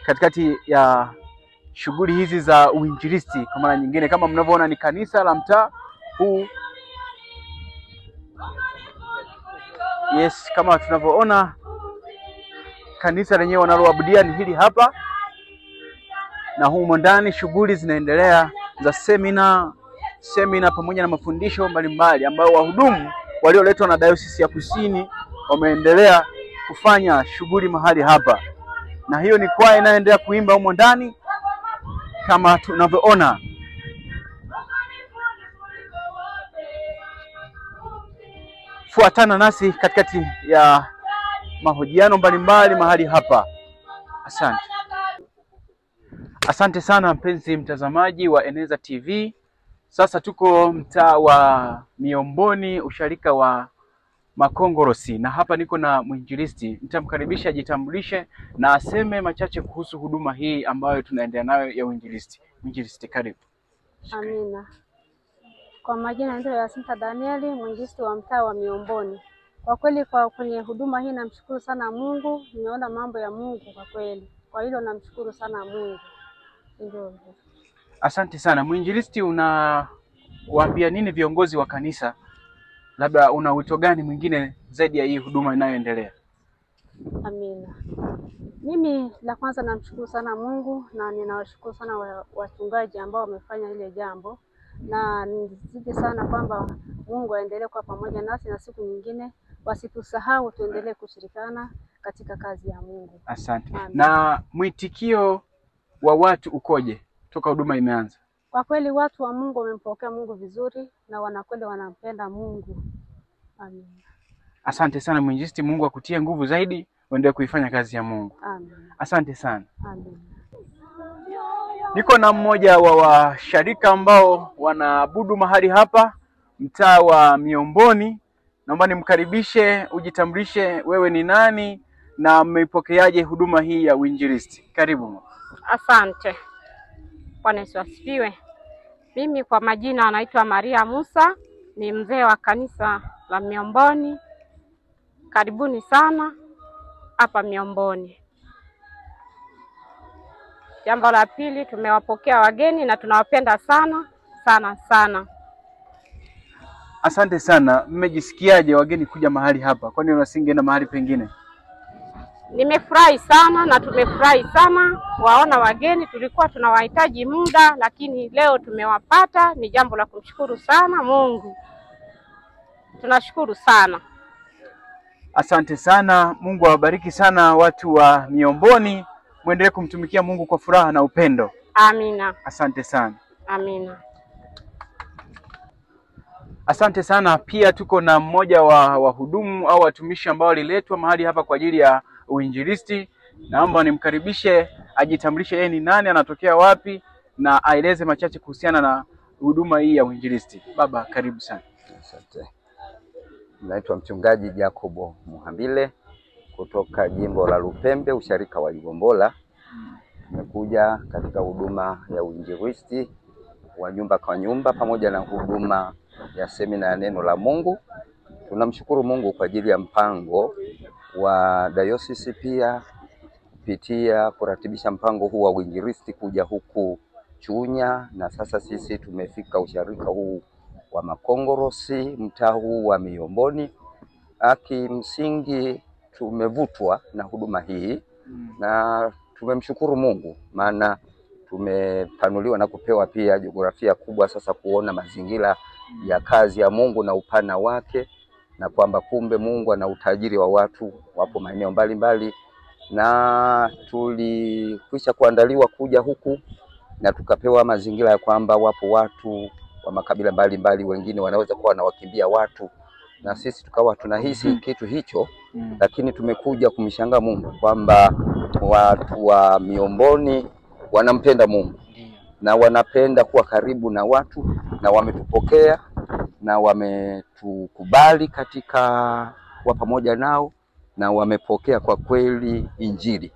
katikati ya shughuli hizi za uinjilisti. Kwa mara nyingine, kama mnavyoona ni kanisa la mtaa huu. Yes, kama tunavyoona kanisa lenyewe wanaloabudia ni hili hapa, na humo ndani shughuli zinaendelea za semina pamoja na mafundisho mbalimbali ambayo wahudumu walioletwa na Dayosisi ya Kusini wameendelea kufanya shughuli mahali hapa, na hiyo ni kwaya inayoendelea kuimba humo ndani kama tunavyoona. Fuatana nasi katikati ya mahojiano mbalimbali mahali hapa. Asante sana mpenzi mtazamaji wa Eneza TV. Sasa tuko mtaa wa Miomboni, usharika wa Makongorosi, na hapa niko na mwinjilisti. Nitamkaribisha ajitambulishe na aseme machache kuhusu huduma hii ambayo tunaendelea nayo ya uinjilisti. Mwinjilisti, karibu. Amina. Kwa majina naitwa Yasinta Danieli, mwinjilisti wa mtaa wa Miomboni. Kwa kweli kwenye huduma hii namshukuru sana Mungu, nimeona mambo ya Mungu kwa kweli. Kwa hilo namshukuru sana Mungu. Ndio. Asante sana. Mwinjilisti, unawaambia nini viongozi wa kanisa? Labda una wito gani mwingine zaidi ya hii huduma inayoendelea? Amina. Mimi la kwanza namshukuru sana Mungu, na ninawashukuru sana wachungaji ambao wamefanya ile jambo, na nizidi sana kwamba Mungu aendelee kuwa pamoja nasi na siku nyingine wasitusahau, tuendelee kushirikiana katika kazi ya Mungu. Asante. Na mwitikio wa watu ukoje toka huduma imeanza? Kwa kweli watu wa Mungu wamempokea Mungu vizuri na wanakwenda wanampenda Mungu. Amina. Asante sana mwinjilisti, Mungu akutie nguvu zaidi uendelee kuifanya kazi ya Mungu. Amina. Asante sana. Amina. Niko na mmoja wa washarika ambao wanaabudu mahali hapa mtaa wa Miomboni. Naomba nimkaribishe, ujitambulishe wewe ni nani na mmeipokeaje huduma hii ya uinjilisti. Karibu. Asante. Bwana Yesu asifiwe. Mimi kwa majina anaitwa Maria Musa, ni mzee wa kanisa la Miomboni. Karibuni sana hapa Miomboni. Jambo la pili, tumewapokea wageni na tunawapenda sana sana sana. Asante sana. Mmejisikiaje wageni kuja mahali hapa? Kwani unasingeenda mahali pengine? Nimefurahi sana na tumefurahi sana waona wageni, tulikuwa tunawahitaji muda lakini leo tumewapata. Ni jambo la kumshukuru sana Mungu. Tunashukuru sana. Asante sana. Mungu awabariki sana watu wa Miomboni, muendelee kumtumikia Mungu kwa furaha na upendo. Amina. Asante sana. Amina. Asante sana. Pia tuko na mmoja wa wahudumu au watumishi ambao waliletwa mahali hapa kwa ajili ya uinjilisti. Naomba nimkaribishe ajitambulishe yeye ni nani, anatokea wapi na aeleze machache kuhusiana na huduma hii ya uinjilisti. Baba, karibu sana. Asante. Naitwa mchungaji Jacobo Muhambile kutoka jimbo la Lupembe, usharika wa Igombola. Tumekuja katika huduma ya uinjilisti wa nyumba kwa nyumba pamoja na huduma ya semina ya neno la Mungu. Tunamshukuru Mungu kwa ajili ya mpango wa dayosisi pia kupitia kuratibisha mpango huu wa uinjilisti kuja huku Chunya, na sasa sisi tumefika usharika huu wa Makongorosi, mtaa huu wa Miomboni. Kimsingi tumevutwa na huduma hii na tumemshukuru Mungu, maana tumepanuliwa na kupewa pia jiografia kubwa sasa kuona mazingira ya kazi ya Mungu na upana wake, na kwamba kumbe Mungu ana utajiri wa watu wapo maeneo mbalimbali, na tulikwisha kuandaliwa kuja huku na tukapewa mazingira ya kwamba wapo watu wa makabila mbalimbali, wengine wanaweza kuwa wanawakimbia watu, na sisi tukawa tunahisi kitu hicho. Lakini tumekuja kumshangaa Mungu kwamba watu wa Miomboni wanampenda Mungu na wanapenda kuwa karibu na watu, na wametupokea na wametukubali katika kuwa pamoja nao, na wamepokea kwa kweli Injili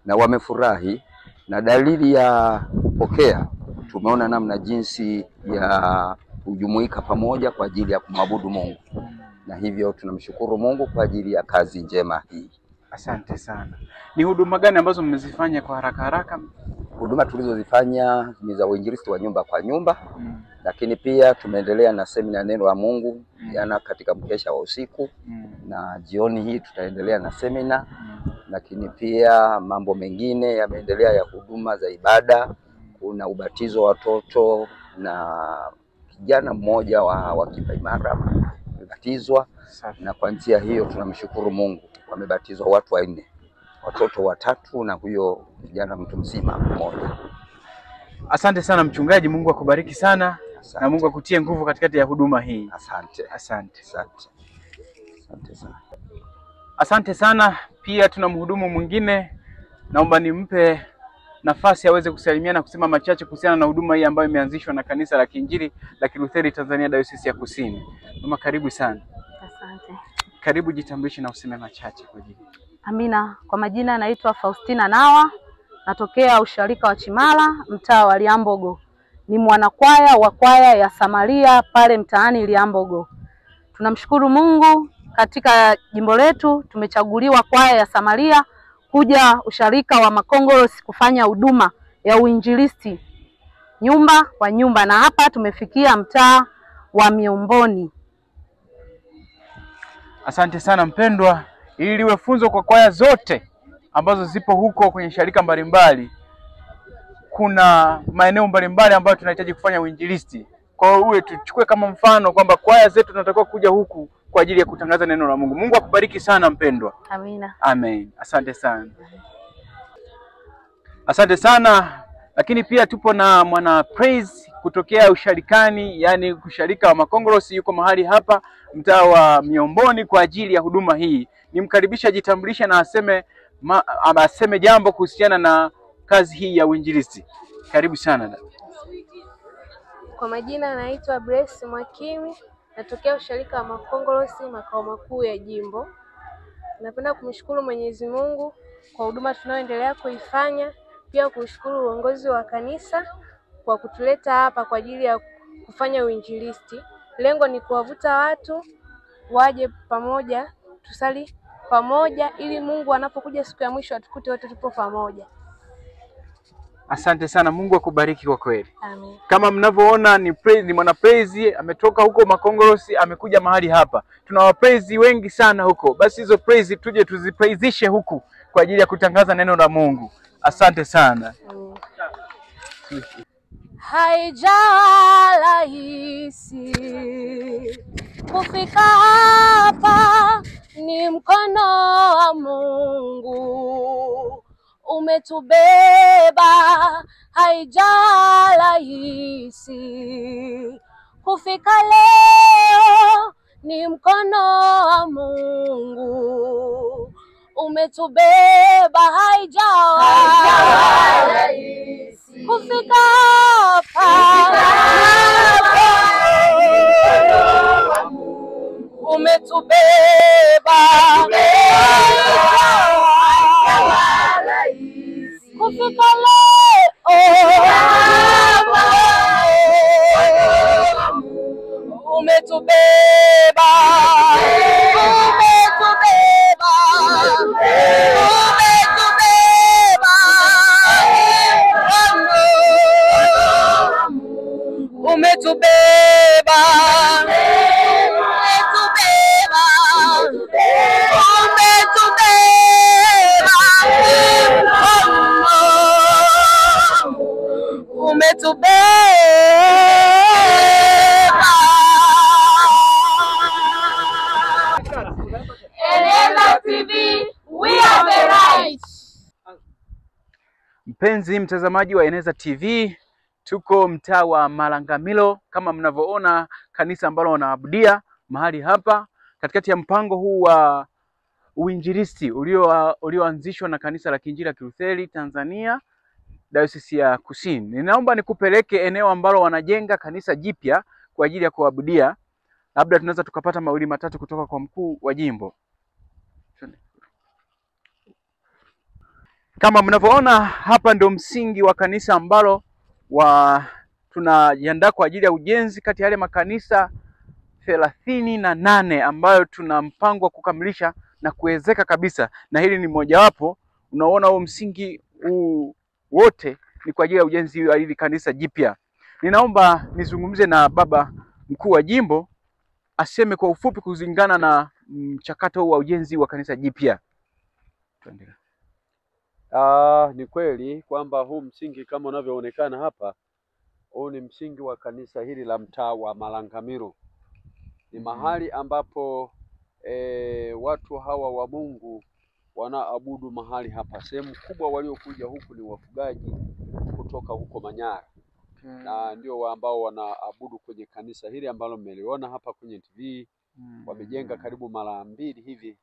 na wamefurahi. Na dalili ya kupokea, tumeona namna jinsi ya kujumuika pamoja kwa ajili ya kumwabudu Mungu, na hivyo tunamshukuru Mungu kwa ajili ya kazi njema hii. Asante sana. Ni huduma gani ambazo mmezifanya kwa haraka haraka? Huduma tulizozifanya ni za uinjilisti wa nyumba kwa nyumba, lakini pia tumeendelea na semina ya neno la Mungu jana katika mkesha wa usiku, na jioni hii tutaendelea na semina, lakini pia mambo mengine yameendelea ya huduma za ibada. Kuna ubatizo wa watoto na kijana mmoja wa kipaimara amebatizwa, na kwa njia hiyo tunamshukuru Mungu, wamebatizwa watu 4, watoto 3 na huyo kijana mtu mzima mmoja. Asante sana mchungaji, Mungu akubariki sana. Asante. Na Mungu akutie nguvu katikati ya huduma hii. Asante. Asante. Asante. Asante sana. Asante sana. Pia tuna mhudumu mwingine, naomba nimpe nafasi aweze kusalimia na kusema machache kuhusiana na huduma hii ambayo imeanzishwa na Kanisa la Kiinjili la Kilutheri Tanzania Dayosisi ya Kusini. Mama, karibu sana. Asante. Karibu, jitambulishe na useme machache kwa ajili. Amina. Kwa majina naitwa Faustina Nawa, natokea usharika wa Chimala, mtaa wa Liambogo. Ni mwanakwaya wa kwaya ya Samaria pale mtaani Liambogo. Tunamshukuru Mungu, katika jimbo letu tumechaguliwa kwaya ya Samaria kuja usharika wa Makongorosi kufanya huduma ya uinjilisti nyumba kwa nyumba, na hapa tumefikia mtaa wa Miomboni. Asante sana mpendwa, ili liwe funzo kwa kwaya zote ambazo zipo huko kwenye sharika mbalimbali. Kuna maeneo mbalimbali ambayo tunahitaji kufanya uinjilisti. Kwa hiyo tuchukue kama mfano kwamba kwaya zetu tunatakiwa kuja huku kwa ajili ya kutangaza neno la Mungu. Mungu akubariki sana mpendwa. Amina. Amen. Asante sana. Asante sana. Lakini pia tupo na mwana praise kutokea usharikani, yani usharika wa Makongorosi, yuko mahali hapa mtaa wa Miomboni kwa ajili ya huduma hii. Nimkaribisha ajitambulishe na aseme jambo kuhusiana na kazi hii ya uinjilisti. Karibu sana. Kwa majina naitwa Bless Mwakimi, natokea usharika wa Makongorosi, makao makuu ya jimbo. Napenda kumshukuru Mwenyezi Mungu kwa huduma tunayoendelea kuifanya, pia kushukuru uongozi wa kanisa kwa kutuleta hapa kwa ajili ya kufanya uinjilisti. Lengo ni kuwavuta watu waje pamoja, tusali pamoja, ili Mungu anapokuja siku ya mwisho atukute wote tupo pamoja. Asante sana, Mungu akubariki kwa kweli. Amen. Kama mnavyoona ni mwana praise ametoka huko Makongorosi amekuja mahali hapa. Tuna wa praise wengi sana huko. Basi hizo praise tuje tuzipraisishe huku kwa ajili ya kutangaza neno la Mungu. Asante sana. Haijawa rahisi kufika hapa, ni mkono wa Mungu umetubeba, haijarahisi kufika leo, ni mkono wa Mungu. Umetubeba, haijarahisi kufika hapa, umetubeba, kufika leo, umetubeba, umetubeba, Eneza TV, we are the right. Mpenzi mtazamaji wa Eneza TV, tuko mtaa wa Malangamilo, kama mnavyoona kanisa ambalo wanaabudia mahali hapa katikati ya mpango huu wa uinjilisti ulioanzishwa na kanisa la Kiinjili la Kilutheri Tanzania Dayosisi ya Kusini. Ninaomba nikupeleke eneo ambalo wanajenga kanisa jipya kwa ajili ya kuabudia. Labda tunaweza tukapata mawili matatu kutoka kwa mkuu wa jimbo. Kama mnavyoona hapa ndio msingi wa kanisa ambalo tunajiandaa kwa ajili ya ujenzi kati ya yale makanisa 38 ambayo tuna mpango wa kukamilisha na kuwezeka kabisa, na hili ni mojawapo. Unaona huo msingi wote ni kwa ajili ya ujenzi wa hili kanisa jipya. Ninaomba nizungumze na baba mkuu wa jimbo aseme kwa ufupi kulingana na mchakato wa ujenzi wa kanisa jipya. Tuendelee. Ni kweli kwamba huu msingi kama unavyoonekana hapa, huu ni msingi wa kanisa hili la mtaa wa Malangamilo. Ni mahali ambapo watu hawa wa Mungu wanaabudu mahali hapa. Sehemu kubwa waliokuja huku ni wafugaji kutoka huko Manyara. Na ndio ambao wanaabudu kwenye kanisa hili ambalo mmeliona hapa kwenye TV. Wamejenga karibu mara 2 hivi.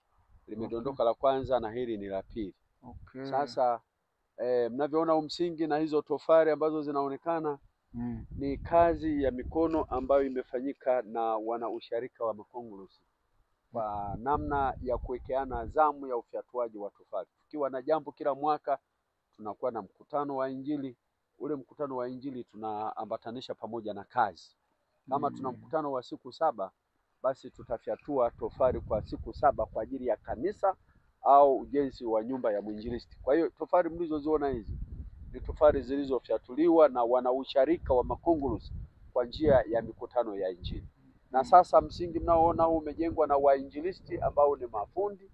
Limedondoka la kwanza na hili ni la pili. Sasa mnavyoona msingi na hizo tofali ambazo zinaonekana ni kazi ya mikono ambayo imefanyika na wana usharika wa Makongolosi kwa namna ya kuwekeana zamu ya ufyatuaji wa tofali. Tukiwa na jambo kila mwaka tunakuwa na mkutano wa Injili. Ule mkutano wa Injili tunaambatanisha pamoja na kazi. Kama tuna mkutano wa siku 7, basi tutafyatua tofali kwa siku 7 kwa ajili ya kanisa au ujenzi wa nyumba ya mwinjilisti. Kwa hiyo tofali mlizoziona hizi ni tofali zilizofyatuliwa na wana usharika wa Makongolosi kwa njia ya mikutano ya Injili. Na sasa msingi mnaoona huu umejengwa na wainjilisti ambao ni mafundi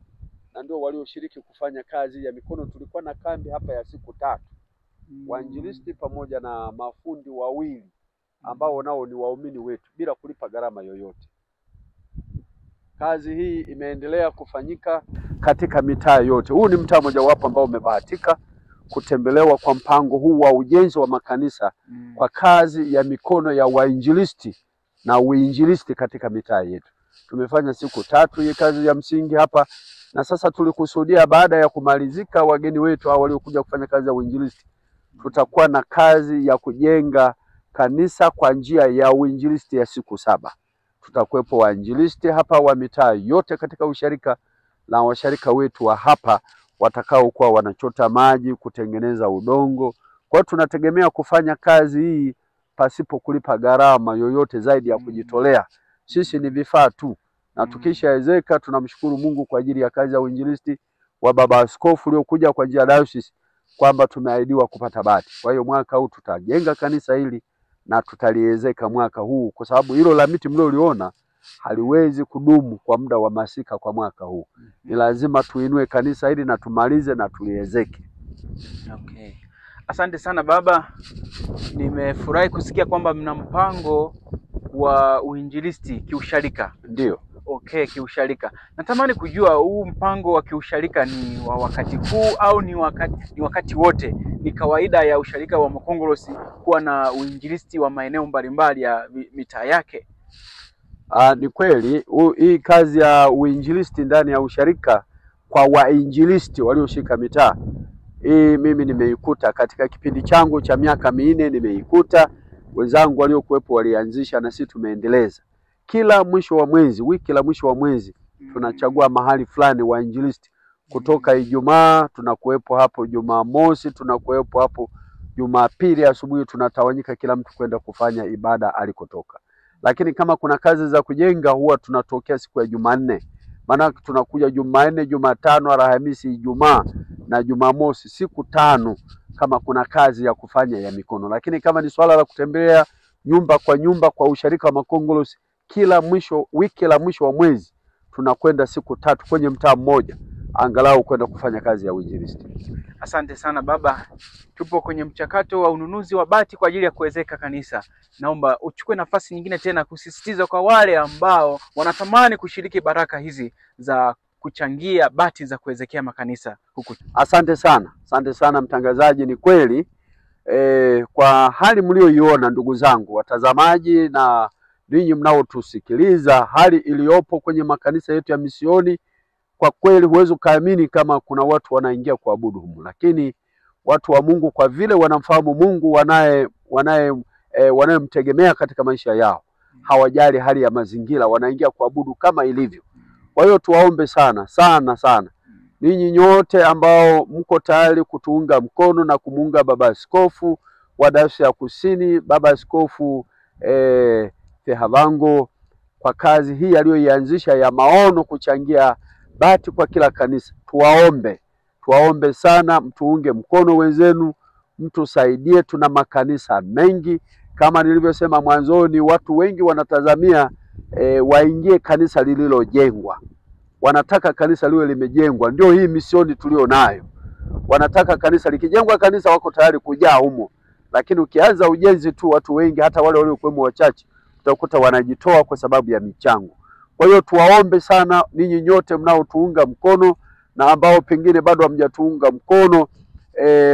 na ndio walioshiriki kufanya kazi ya mikono. Tulikuwa na kambi hapa ya siku 3. Wainjilisti pamoja na mafundi 2 ambao nao ni waumini wetu bila kulipa gharama yoyote. Kazi hii imeendelea kufanyika katika mitaa yote. Huu ni mtaa mojawapo ambao umebahatika kutembelewa kwa mpango huu wa ujenzi wa makanisa kwa kazi ya mikono ya wainjilisti na uinjilisti katika mitaa yetu. Tumefanya siku 3 hii kazi ya msingi hapa, na sasa tulikusudia baada ya kumalizika wageni wetu hao waliokuja kufanya kazi ya uinjilisti, tutakuwa na kazi ya kujenga kanisa kwa njia ya uinjilisti ya siku 7. Tutakuwepo wainjilisti hapa wa mitaa yote katika usharika na washarika wetu wa hapa watakao kuwa wanachota maji, kutengeneza udongo. Kwa hiyo tunategemea kufanya kazi hii pasipo kulipa gharama yoyote zaidi ya kujitolea. Sisi ni vifaa tu, na tukishaezeka tunamshukuru Mungu kwa ajili ya kazi ya uinjilisti wa baba askofu uliokuja kwa njia ya dayosisi kwamba tumeahidiwa kupata bati. Kwa hiyo mwaka huu tutajenga kanisa hili na tutaliezeka mwaka huu, kwa sababu hilo la miti mlioliona haliwezi kudumu kwa muda wa masika kwa mwaka huu. Ni lazima tuinue kanisa hili na tumalize na tuliezeke. Okay. Asante sana baba. Nimefurahi kusikia kwamba mna mpango wa uinjilisti kiusharika. Ndio. Okay, kiusharika. Natamani kujua huu mpango wa kiusharika ni wa wakati huu au ni wakati wote? Ni kawaida ya usharika wa Makongolosi kuwa na uinjilisti wa maeneo mbalimbali ya mitaa yake? Ni kweli hii kazi ya uinjilisti ndani ya usharika kwa wainjilisti walioshika mitaa, hii mimi nimeikuta katika kipindi changu cha miaka 4, nimeikuta. Wenzangu waliokuwepo walianzisha na sisi tumeendeleza. Kila mwisho wa mwezi, wiki la mwisho wa mwezi, tunachagua mahali fulani wainjilisti kutoka Ijumaa tunakuwepo hapo, Jumamosi tunakuwepo hapo, Jumapili asubuhi tunatawanyika kila mtu kwenda kufanya ibada alikotoka. Lakini kama kuna kazi za kujenga huwa tunatokea siku ya Jumanne. Maana tunakuja Jumanne, Jumatano, Alhamisi, Ijumaa na Jumamosi, siku 5 kama kuna kazi ya kufanya ya mikono. Lakini kama ni swala la kutembea nyumba kwa nyumba kwa usharika wa Makongolosi, kila wiki la mwisho wa mwezi tunakwenda siku 3 kwenye mtaa mmoja angalau kwenda kufanya kazi ya uinjilisti. Asante sana baba. Tupo kwenye mchakato wa ununuzi wa bati kwa ajili ya kuwezeka kanisa. Naomba uchukue nafasi nyingine tena kusisitiza kwa wale ambao wanatamani kushiriki baraka hizi za kuchangia bati za kuwezekea makanisa huku. Asante sana mtangazaji. Ni kweli kwa hali mlioiona ndugu zangu watazamaji na ninyi mnaotusikiliza, hali iliyopo kwenye makanisa yetu ya misioni, kwa kweli huwezi kuamini kama kuna watu wanaingia kuabudu humu. Lakini watu wa Mungu kwa vile wanamfahamu Mungu wanayemtegemea katika maisha yao, hawajali hali ya mazingira, wanaingia kuabudu kama ilivyo. Kwa hiyo tuwaombe sana ninyi nyote ambao mko tayari kutuunga mkono na kumuunga Baba Askofu wa Dayosisi ya Kusini, Baba Askofu Fehavango, kwa kazi hii aliyoianzisha ya maono kuchangia bati kwa kila kanisa. Tuwaombe sana, mtuunge mkono wenzenu, mtusaidie. Tuna makanisa mengi kama nilivyosema mwanzoni, watu wengi wanatazamia waingie kanisa lililojengwa. Wanataka kanisa liwe limejengwa. Ndio hii misioni tulio nayo. Wanataka kanisa likijengwa, kanisa wako tayari kujaa humo. Lakini ukianza ujenzi tu, watu wengi hata wale waliokuwemo wachache utakuta wanajitoa kwa sababu ya michango. Kwa hiyo tuwaombe sana ninyi nyote mnaotuunga mkono na ambao pengine bado hamjatuunga mkono,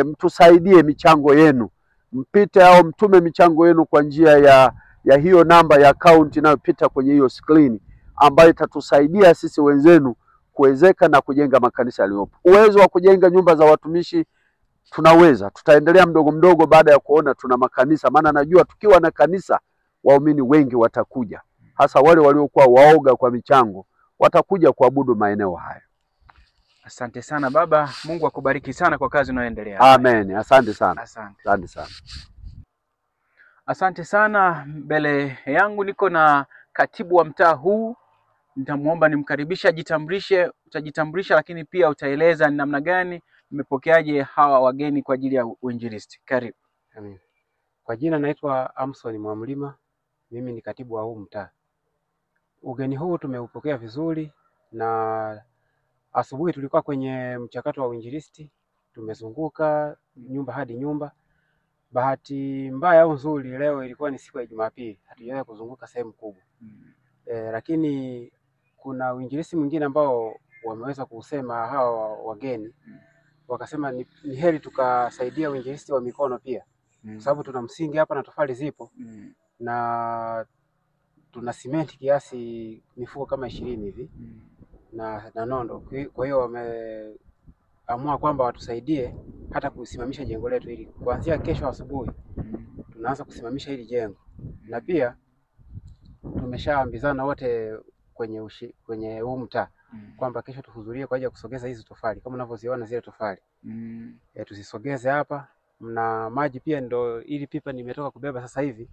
mtusaidie michango yenu. Mpite au mtume michango yenu kwa njia ya hiyo namba ya account inayopita kwenye hiyo screen, ambayo itatusaidia sisi wenzenu kuwezeka na kujenga makanisa yaliyopo. Uwezo wa kujenga nyumba za watumishi tunaweza, tutaendelea mdogo baada ya kuona tuna makanisa. Maana najua tukiwa na kanisa waumini wengi watakuja, hasa wale waliokuwa waoga kwa michango watakuja kuabudu maeneo hayo. Asante sana baba, Mungu akubariki sana kwa kazi unayoendelea. Amen. Asante sana. Asante sana. Mbele yangu niko na katibu wa mtaa huu. Nitamuomba nimkaribisha, ajitambulishe. Utajitambulisha lakini pia utaeleza ni namna gani mmepokeaje hawa wageni kwa ajili ya uinjilisti. Karibu. Amen. Kwa jina naitwa Amson Mwamlima. Mimi ni katibu wa huu mtaa. Ugeni huu tumeupokea vizuri, na asubuhi tulikuwa kwenye mchakato wa uinjilisti, tumezunguka nyumba hadi nyumba. Bahati mbaya au nzuri, leo ilikuwa ni siku ya Jumapili, hatujaweza kuzunguka sehemu kubwa. Lakini kuna uinjilisti mwingine ambao wameweza kusema hawa wageni, wakasema ni heri tukasaidia uinjilisti wa mikono pia, kwa sababu tuna msingi hapa na tofali zipo na tuna simenti kiasi mifuko kama 20 hivi na nondo. Kwa hiyo wameamua kwamba watusaidie hata kusimamisha jengo letu, ili kuanzia kesho asubuhi tunaanza kusimamisha hili jengo. Na pia tumeshaambizana wote kwenye huu mtaa kwamba kesho tuhudhurie kwa ajili ya kusogeza hizi tofali kama unavyoziona zile tofali. Tusisogeze hapa, na maji pia ndo ili pipa nimetoka kubeba sasa hivi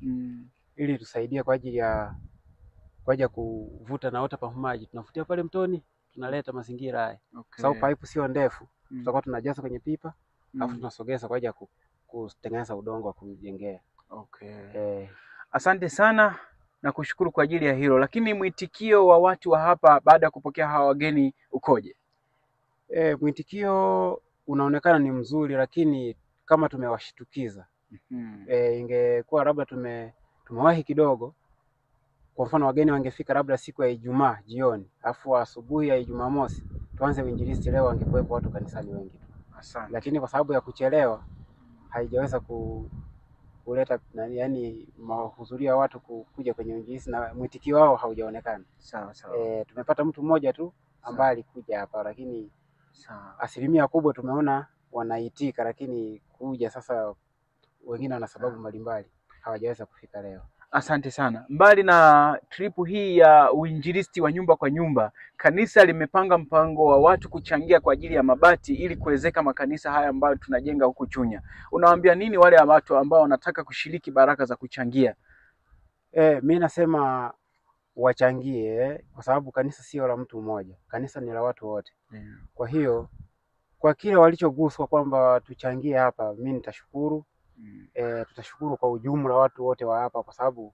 ili tusaidie kwa ajili ya kuvuta na water pump maji. Tunafutia pale mtoni, tunaleta mazingira haya. Kwa sababu pipe sio ndefu, tutakuwa tunajaza kwenye pipa alafu tunasogeza kwa ajili ya kutengeneza udongo wa kujengea. Asante sana na kushukuru kwa ajili ya hilo. Lakini mwitikio wa watu wa hapa baada ya kupokea hawa wageni ukoje? Mwitikio unaonekana ni mzuri, lakini kama tumewashitukiza. Ingekuwa labda tumewahi kidogo, kwa mfano wageni wangefika labda siku ya Ijumaa jioni, afu asubuhi ya Jumamosi tuanze uinjilisti, leo wangekuwepo watu kanisani wengi. Asante. Lakini kwa sababu ya kuchelewa haijaweza kuleta yani mahudhurio ya watu kuja kwenye uinjilisti na mwitikio wao haujaonekana. Sawa sawa. Tumepata mtu mmoja tu ambaye alikuja hapa, lakini asilimia kubwa tumeona wanaitika, lakini kuja sasa wengine wana sababu mbalimbali hawajaweza kufika leo. Asante sana. Mbali na tripu hii ya uinjilisti wa nyumba kwa nyumba, kanisa limepanga mpango wa watu kuchangia kwa ajili ya mabati ili kuwezeka makanisa haya ambayo tunajenga huku Chunya. Unawaambia nini wale watu ambao wanataka kushiriki baraka za kuchangia? Mimi nasema wachangie, kwa sababu kanisa sio la mtu mmoja. Kanisa ni la watu wote. Kwa hiyo kwa kile walichoguswa kwamba tuchangie hapa, mimi nitashukuru. Tutashukuru kwa ujumla watu wote wa hapa, kwa sababu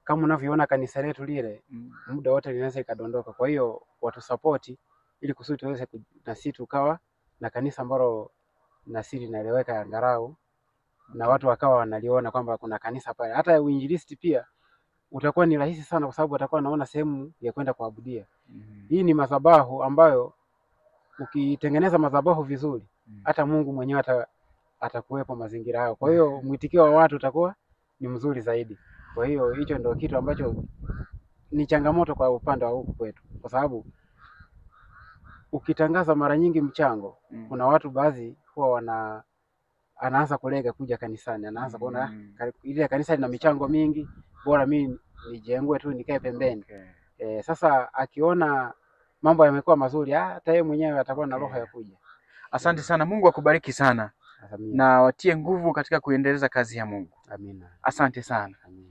kama unavyoona kanisa letu lile muda wote linaweza ikadondoka. Kwa hiyo watu support ili kusudi tuweze na sisi tukawa na kanisa ambalo na sisi linaeleweka angalau, na watu wakawa wanaliona kwamba kuna kanisa pale. Hata uinjilisti pia utakuwa ni rahisi sana, kwa sababu atakuwa anaona sehemu ya kwenda kuabudia. Hii ni madhabahu ambayo ukitengeneza madhabahu vizuri, hata Mungu mwenyewe atakuwepo mazingira hayo. Kwa hiyo mwitikio wa watu utakuwa ni mzuri zaidi. Kwa hiyo hicho ndio kitu ambacho ni changamoto kwa upande wa huku kwetu, kwa sababu ukitangaza mara nyingi mchango, kuna watu baadhi huwa anaanza kulega kuja kanisani, anaanza kuona ile kanisa lina michango mingi, bora mimi nijengue tu nikae pembeni. Sasa akiona mambo yamekuwa mazuri, hata yeye mwenyewe atakuwa na roho ya kuja. Asante sana. Mungu akubariki sana. Amina. Na watie nguvu katika kuendeleza kazi ya Mungu. Amina. Asante sana. Amina.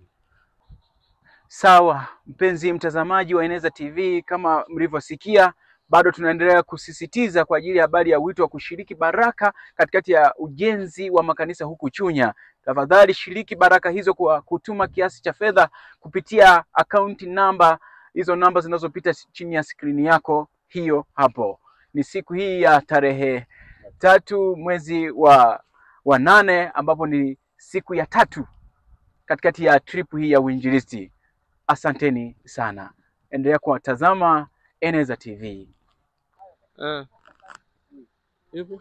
Sawa, mpenzi mtazamaji wa Eneza TV, kama mlivyosikia, bado tunaendelea kusisitiza kwa ajili ya habari ya wito wa kushiriki baraka katikati ya ujenzi wa makanisa huku Chunya. Tafadhali shiriki baraka hizo kwa kutuma kiasi cha fedha kupitia akaunti namba, hizo namba zinazopita chini ya skrini yako hiyo hapo. Ni siku hii ya tarehe 3 mwezi wa 8, ambapo ni siku ya 3 katikati ya tripu hii ya uinjilisti. Asanteni sana. Endelea kuwatazama Eneza TV. Yupi?